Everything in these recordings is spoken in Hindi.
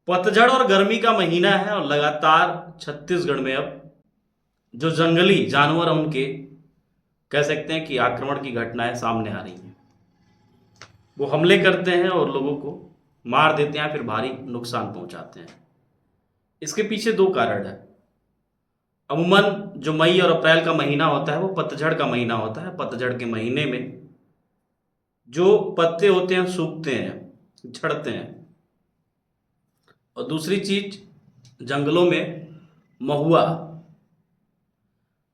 पतझड़ और गर्मी का महीना है और लगातार छत्तीसगढ़ में अब जो जंगली जानवर हैं उनके कह सकते हैं कि आक्रमण की घटनाएं सामने आ रही हैं। वो हमले करते हैं और लोगों को मार देते हैं, फिर भारी नुकसान पहुंचाते हैं। इसके पीछे दो कारण है। अमूमन जो मई और अप्रैल का महीना होता है वो पतझड़ का महीना होता है। पतझड़ के महीने में जो पत्ते होते हैं सूखते हैं, झड़ते हैं। और दूसरी चीज, जंगलों में महुआ,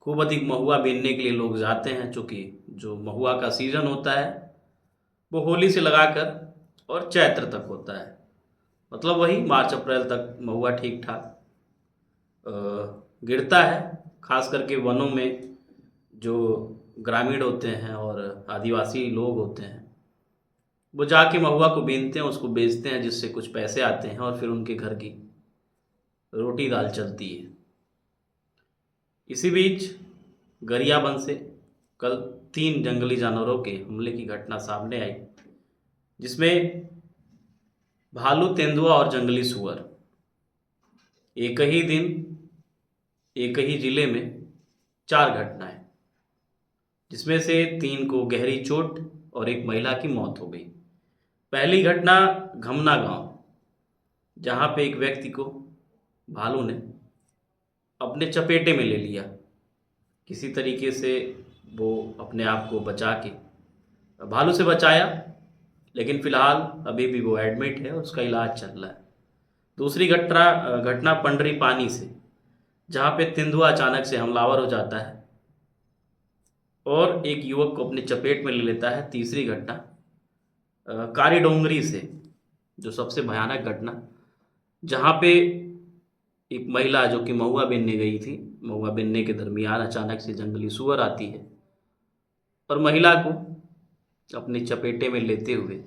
खूब अधिक महुआ बीनने के लिए लोग जाते हैं। चूँकि जो महुआ का सीजन होता है वो होली से लगाकर और चैत्र तक होता है। मतलब वही मार्च अप्रैल तक महुआ ठीक ठाक गिरता है। खास करके वनों में जो ग्रामीण होते हैं और आदिवासी लोग होते हैं वो जाके महुआ को बीनते हैं, उसको बेचते हैं, जिससे कुछ पैसे आते हैं और फिर उनके घर की रोटी दाल चलती है। इसी बीच गरियाबंद से कल 3 जंगली जानवरों के हमले की घटना सामने आई, जिसमें भालू, तेंदुआ और जंगली सुअर एक ही दिन एक ही जिले में 4 घटनाएं, जिसमें से 3 को गहरी चोट और एक महिला की मौत हो गई। पहली घटना घमना गांव, जहां पे एक व्यक्ति को भालू ने अपने चपेटे में ले लिया। किसी तरीके से वो अपने आप को बचा के भालू से बचाया, लेकिन फिलहाल अभी भी वो एडमिट है और उसका इलाज चल रहा है। दूसरी घटना घटना पंडरी पानी से, जहाँ पे तेंदुआ अचानक से हमलावर हो जाता है और एक युवक को अपने चपेट में ले लेता है। तीसरी घटना कारी डोंगरी से, जो सबसे भयानक घटना, जहाँ पे एक महिला जो कि महुआ बीनने गई थी, महुआ बीनने के दरमियान अचानक से जंगली सुअर आती है और महिला को अपने चपेटे में लेते हुए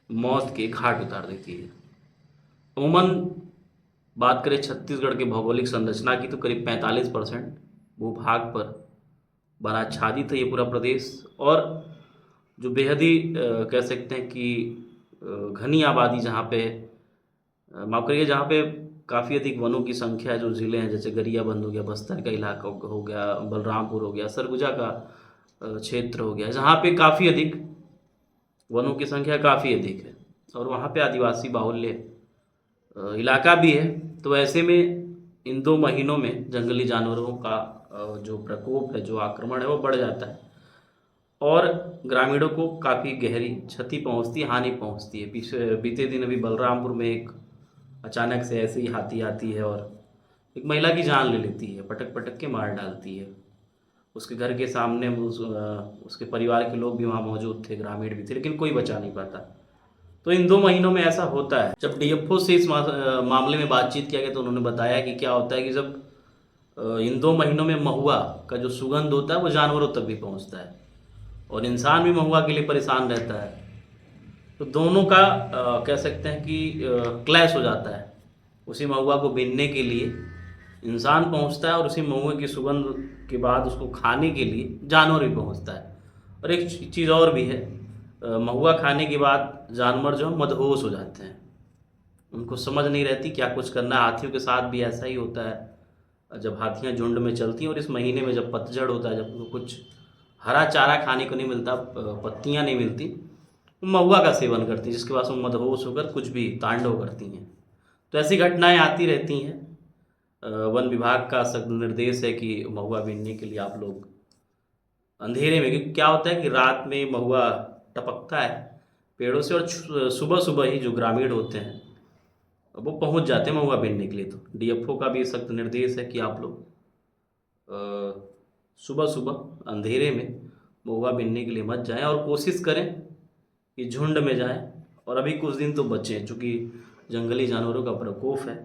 मौत के घाट उतार देती है। अमूमन बात करें छत्तीसगढ़ के भौगोलिक संरचना की तो करीब 45% भूभाग पर बना आच्छादित है ये पूरा प्रदेश। और जो बेहद ही कह सकते हैं कि घनी आबादी, जहाँ पे माफ करिए, जहाँ पे काफ़ी अधिक वनों की संख्या है, जो ज़िले हैं जैसे गरियाबंद हो गया, बस्तर का इलाका हो गया, बलरामपुर हो गया, सरगुजा का क्षेत्र हो गया, जहाँ पे काफ़ी अधिक वनों की संख्या काफ़ी अधिक है और वहाँ पे आदिवासी बाहुल्य इलाका भी है। तो ऐसे में इन 2 महीनों में जंगली जानवरों का जो प्रकोप है, जो आक्रमण है, वो बढ़ जाता है और ग्रामीणों को काफ़ी गहरी क्षति पहुंचती है, हानि पहुंचती है। पीछे बीते दिन अभी बलरामपुर में एक अचानक से ऐसे ही हाथी आती है और एक महिला की जान ले लेती है, पटक पटक के मार डालती है। उसके घर के सामने उसके परिवार के लोग भी वहाँ मौजूद थे, ग्रामीण भी थे, लेकिन कोई बचा नहीं पाता। तो इन 2 महीनों में ऐसा होता है। जब डीएफओ से इस मामले में बातचीत किया गया तो उन्होंने बताया कि क्या होता है कि जब इन 2 महीनों में महुआ का जो सुगंध होता है वो जानवरों तक भी पहुंचता है और इंसान भी महुआ के लिए परेशान रहता है। तो दोनों का कह सकते हैं कि क्लैश हो जाता है। उसी महुआ को बीनने के लिए इंसान पहुंचता है और उसी महुए की सुगंध के बाद उसको खाने के लिए जानवर भी पहुंचता है। और एक चीज़ और भी है, महुआ खाने के बाद जानवर जो है मदहोश हो जाते हैं, उनको समझ नहीं रहती क्या कुछ करना है। हाथियों के साथ भी ऐसा ही होता है। जब हाथियां झुंड में चलती हैं और इस महीने में जब पतझड़ होता है, जब उनको कुछ हरा चारा खाने को नहीं मिलता, पत्तियां नहीं मिलती, वो महुआ का सेवन करती हैं, जिसके बाद वो मदहोश होकर कुछ भी तांडव करती हैं। तो ऐसी घटनाएं आती रहती हैं। वन विभाग का सख्त निर्देश है कि महुआ बीनने के लिए आप लोग अंधेरे में, क्योंकि क्या होता है कि रात में महुआ टपकता है पेड़ों से और सुबह सुबह ही जो ग्रामीण होते हैं वो पहुंच जाते हैं महुआ बीनने के लिए। तो डीएफओ का भी सख्त निर्देश है कि आप लोग सुबह सुबह अंधेरे में महुआ बीनने के लिए मत जाएं और कोशिश करें कि झुंड में जाएं। और अभी कुछ दिन तो बचें, चूँकि जंगली जानवरों का प्रकोप है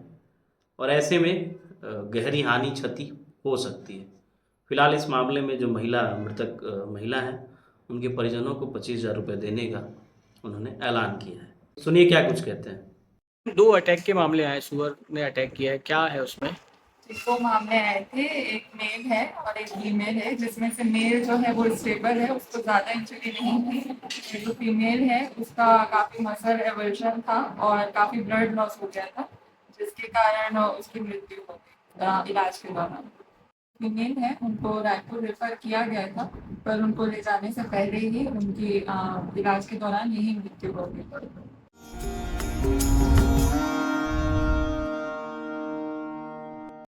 और ऐसे में गहरी हानि, क्षति हो सकती है। फिलहाल इस मामले में जो मृतक महिला है, उनके परिजनों को 25,000 रुपये देने का उन्होंने ऐलान किया है। सुनिए क्या कुछ कहते हैं। 2 अटैक के मामले आए, सुअर ने अटैक किया है, क्या है उसमें? 2 मामले आए थे, एक मेल है और एक फीमेल है, जिसमें से मेल जो है वो स्टेबल है, उसको ज़्यादा इंजरी नहीं थी। जो फीमेल है उसका काफ़ी मसल एवर्जन था और काफ़ी ब्लड लॉस हो गया था। जिसके कारण उसकी मृत्यु हो गई इलाज के दौरान। फीमेल है, उनको रायपुर रेफर किया गया था, पर उनको ले जाने से पहले ही उनकी इलाज के दौरान यही मृत्यु हो गई।